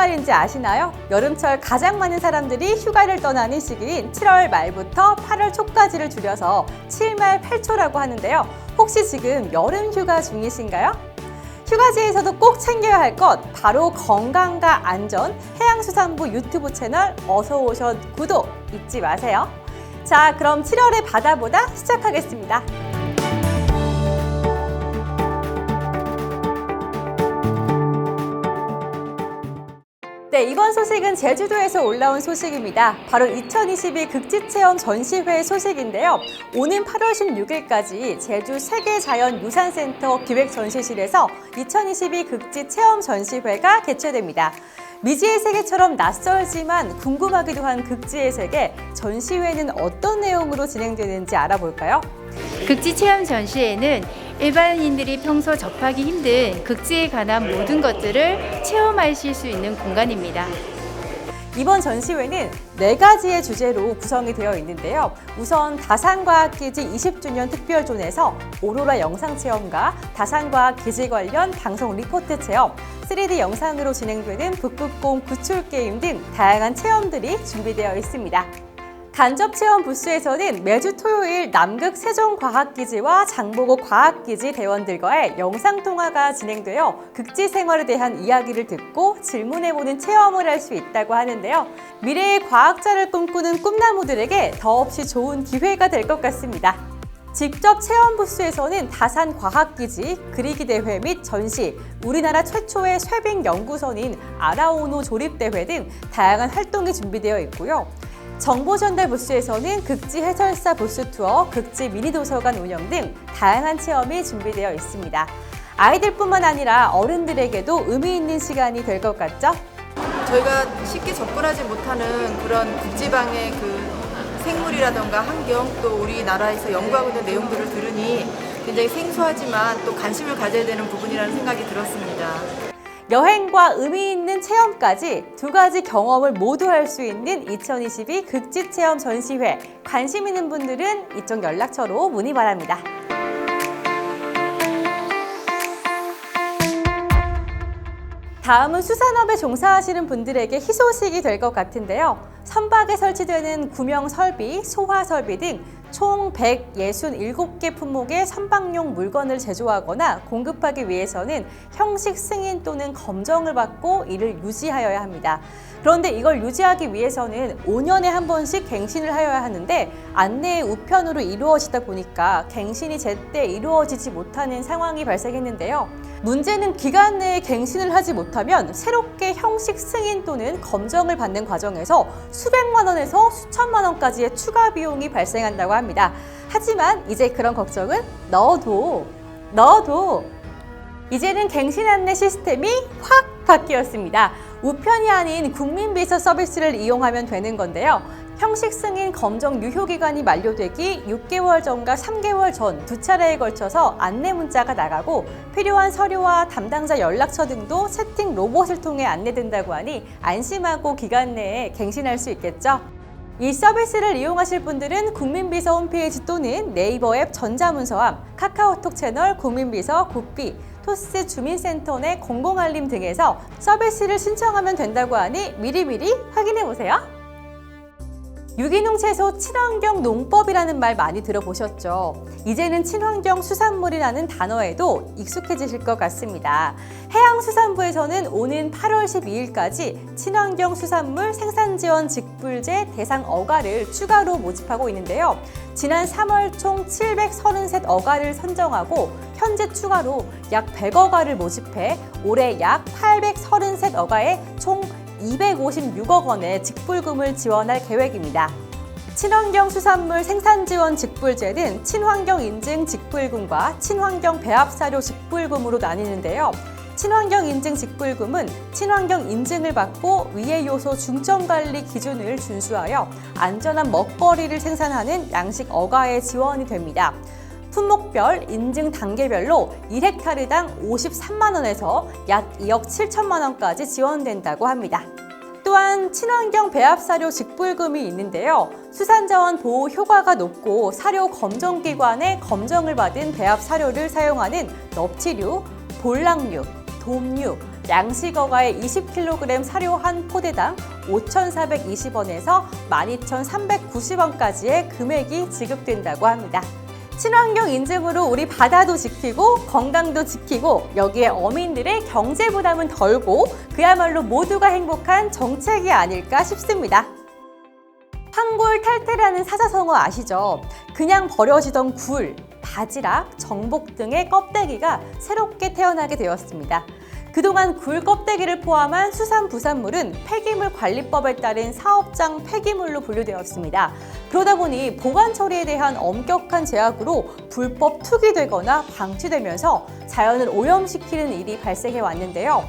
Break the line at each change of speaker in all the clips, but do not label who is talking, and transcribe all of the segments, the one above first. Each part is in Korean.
말인지 아시나요? 여름철 가장 많은 사람들이 휴가를 떠나는 시기인 7월 말부터 8월 초까지를 줄여서 7말 8초라고 하는데요. 혹시 지금 여름 휴가 중이신가요? 휴가지에서도 꼭 챙겨야 할 것 바로 건강과 안전, 해양수산부 유튜브 채널 어서오션 구독 잊지 마세요. 자, 그럼 7월의 바다보다 시작하겠습니다. 네, 이번 소식은 제주도에서 올라온 소식입니다. 바로 2022 극지체험 전시회 소식인데요. 오는 8월 16일까지 제주 세계자연유산센터 기획전시실에서 2022 극지체험 전시회가 개최됩니다. 미지의 세계처럼 낯설지만 궁금하기도 한 극지의 세계, 전시회는 어떤 내용으로 진행되는지 알아볼까요?
극지 체험 전시회는 일반인들이 평소 접하기 힘든 극지에 관한 모든 것들을 체험하실 수 있는 공간입니다.
이번 전시회는 4가지의 주제로 구성이 되어 있는데요. 우선 다산과학기지 20주년 특별존에서 오로라 영상체험과 다산과학기지 관련 방송 리포트 체험, 3D 영상으로 진행되는 북극곰 구출게임 등 다양한 체험들이 준비되어 있습니다. 간접체험 부스에서는 매주 토요일 남극 세종과학기지와 장보고 과학기지 대원들과의 영상통화가 진행되어 극지 생활에 대한 이야기를 듣고 질문해보는 체험을 할 수 있다고 하는데요. 미래의 과학자를 꿈꾸는 꿈나무들에게 더없이 좋은 기회가 될 것 같습니다. 직접 체험 부스에서는 다산 과학기지, 그리기 대회 및 전시, 우리나라 최초의 쇠빙 연구선인 아라오노 조립대회 등 다양한 활동이 준비되어 있고요. 정보 전달 부스에서는 극지 해설사 부스 투어, 극지 미니 도서관 운영 등 다양한 체험이 준비되어 있습니다. 아이들뿐만 아니라 어른들에게도 의미 있는 시간이 될 것 같죠?
저희가 쉽게 접근하지 못하는 그런 극지방의 생물이라던가 환경, 또 우리나라에서 연구하고 있는 내용들을 들으니 굉장히 생소하지만 또 관심을 가져야 되는 부분이라는 생각이 들었습니다.
여행과 의미 있는 체험까지 2가지 경험을 모두 할 수 있는 2022 극지체험 전시회, 관심 있는 분들은 이쪽 연락처로 문의 바랍니다. 다음은 수산업에 종사하시는 분들에게 희소식이 될 것 같은데요. 선박에 설치되는 구명 설비, 소화 설비 등 총 167개 품목의 선박용 물건을 제조하거나 공급하기 위해서는 형식 승인 또는 검정을 받고 이를 유지하여야 합니다. 그런데 이걸 유지하기 위해서는 5년에 한 번씩 갱신을 하여야 하는데 안내의 우편으로 이루어지다 보니까 갱신이 제때 이루어지지 못하는 상황이 발생했는데요. 문제는 기간 내에 갱신을 하지 못하면 새롭게 형식 승인 또는 검정을 받는 과정에서 수백만 원에서 수천만 원까지의 추가 비용이 발생한다고 합니다. 하지만 이제 그런 걱정은 넣어도 이제는 갱신 안내 시스템이 확 바뀌었습니다. 우편이 아닌 국민비서 서비스를 이용하면 되는 건데요. 형식 승인 검정 유효기간이 만료되기 6개월 전과 3개월 전 2차례에 걸쳐서 안내 문자가 나가고 필요한 서류와 담당자 연락처 등도 채팅 로봇을 통해 안내된다고 하니 안심하고 기간 내에 갱신할 수 있겠죠. 이 서비스를 이용하실 분들은 국민비서 홈페이지 또는 네이버 앱 전자문서함, 카카오톡 채널 국민비서 굿비, 토스 주민센터 내 공공알림 등에서 서비스를 신청하면 된다고 하니 미리미리 확인해보세요. 유기농 채소 친환경 농법이라는 말 많이 들어보셨죠? 이제는 친환경 수산물이라는 단어에도 익숙해지실 것 같습니다. 해양수산부에서는 오는 8월 12일까지 친환경 수산물 생산지원 직불제 대상 어가를 추가로 모집하고 있는데요. 지난 3월 총 733 어가를 선정하고 현재 추가로 약 100어가를 모집해 올해 약 833 어가에 총 256억 원의 직불금을 지원할 계획입니다. 친환경 수산물 생산지원 직불제는 친환경 인증 직불금과 친환경 배합사료 직불금으로 나뉘는데요. 친환경 인증 직불금은 친환경 인증을 받고 위의 요소 중점관리 기준을 준수하여 안전한 먹거리를 생산하는 양식 어가에 지원이 됩니다. 품목별 인증 단계별로 1헥타르당 53만 원에서 약 2억 7천만 원까지 지원된다고 합니다. 또한 친환경 배합사료 직불금이 있는데요. 수산자원 보호 효과가 높고 사료 검정기관의 검정을 받은 배합사료를 사용하는 넙치류, 볼락류, 돔류, 양식어가의 20kg 사료 한 포대당 5,420원에서 12,390원까지의 금액이 지급된다고 합니다. 친환경 인증으로 우리 바다도 지키고 건강도 지키고 여기에 어민들의 경제 부담은 덜고 그야말로 모두가 행복한 정책이 아닐까 싶습니다. 황골탈태라는 사자성어 아시죠? 그냥 버려지던 굴, 바지락, 정복 등의 껍데기가 새롭게 태어나게 되었습니다. 그동안 굴 껍데기를 포함한 수산부산물은 폐기물관리법에 따른 사업장 폐기물로 분류되었습니다. 그러다 보니 보관 처리에 대한 엄격한 제약으로 불법 투기되거나 방치되면서 자연을 오염시키는 일이 발생해 왔는데요.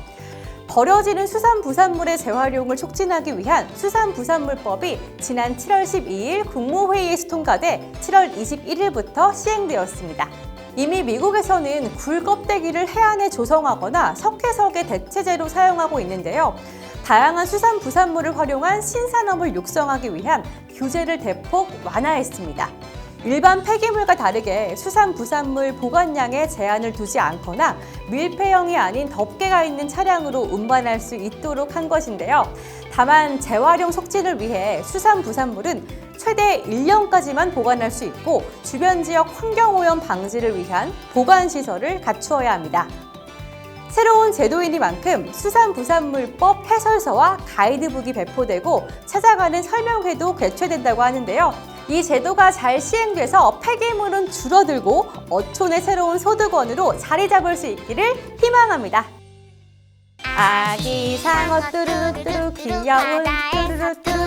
버려지는 수산부산물의 재활용을 촉진하기 위한 수산부산물법이 지난 7월 12일 국무회의에서 통과돼 7월 21일부터 시행되었습니다. 이미 미국에서는 굴 껍데기를 해안에 조성하거나 석회석의 대체재로 사용하고 있는데요. 다양한 수산부산물을 활용한 신산업을 육성하기 위한 규제를 대폭 완화했습니다. 일반 폐기물과 다르게 수산부산물 보관량에 제한을 두지 않거나 밀폐형이 아닌 덮개가 있는 차량으로 운반할 수 있도록 한 것인데요. 다만 재활용 촉진을 위해 수산부산물은 최대 1년까지만 보관할 수 있고 주변 지역 환경오염 방지를 위한 보관시설을 갖추어야 합니다. 새로운 제도이니만큼 수산부산물법 해설서와 가이드북이 배포되고 찾아가는 설명회도 개최된다고 하는데요. 이 제도가 잘 시행돼서 폐기물은 줄어들고 어촌의 새로운 소득원으로 자리 잡을 수 있기를 희망합니다. 아기 상어 뚜루뚜루 귀여운 뚜루뚜루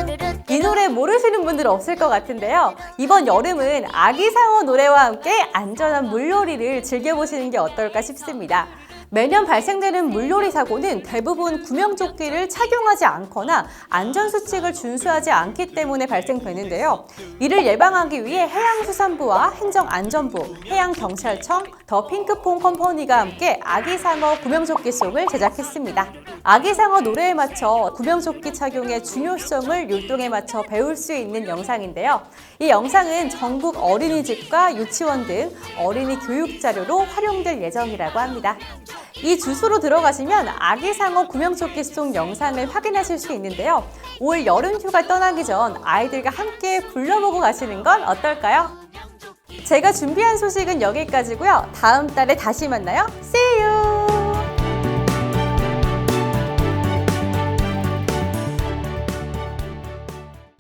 이 노래 모르시는 분들 없을 것 같은데요. 이번 여름은 아기 상어 노래와 함께 안전한 물놀이를 즐겨보시는 게 어떨까 싶습니다. 매년 발생되는 물놀이 사고는 대부분 구명조끼를 착용하지 않거나 안전수칙을 준수하지 않기 때문에 발생되는데요. 이를 예방하기 위해 해양수산부와 행정안전부, 해양경찰청, 더 핑크퐁 컴퍼니가 함께 아기상어 구명조끼송을 제작했습니다. 아기상어 노래에 맞춰 구명조끼 착용의 중요성을 율동에 맞춰 배울 수 있는 영상인데요. 이 영상은 전국 어린이집과 유치원 등 어린이 교육 자료로 활용될 예정이라고 합니다. 이 주소로 들어가시면 아기상어 구명조끼송 영상을 확인하실 수 있는데요. 올 여름 휴가 떠나기 전 아이들과 함께 불러보고 가시는 건 어떨까요? 제가 준비한 소식은 여기까지고요. 다음 달에 다시 만나요. See you!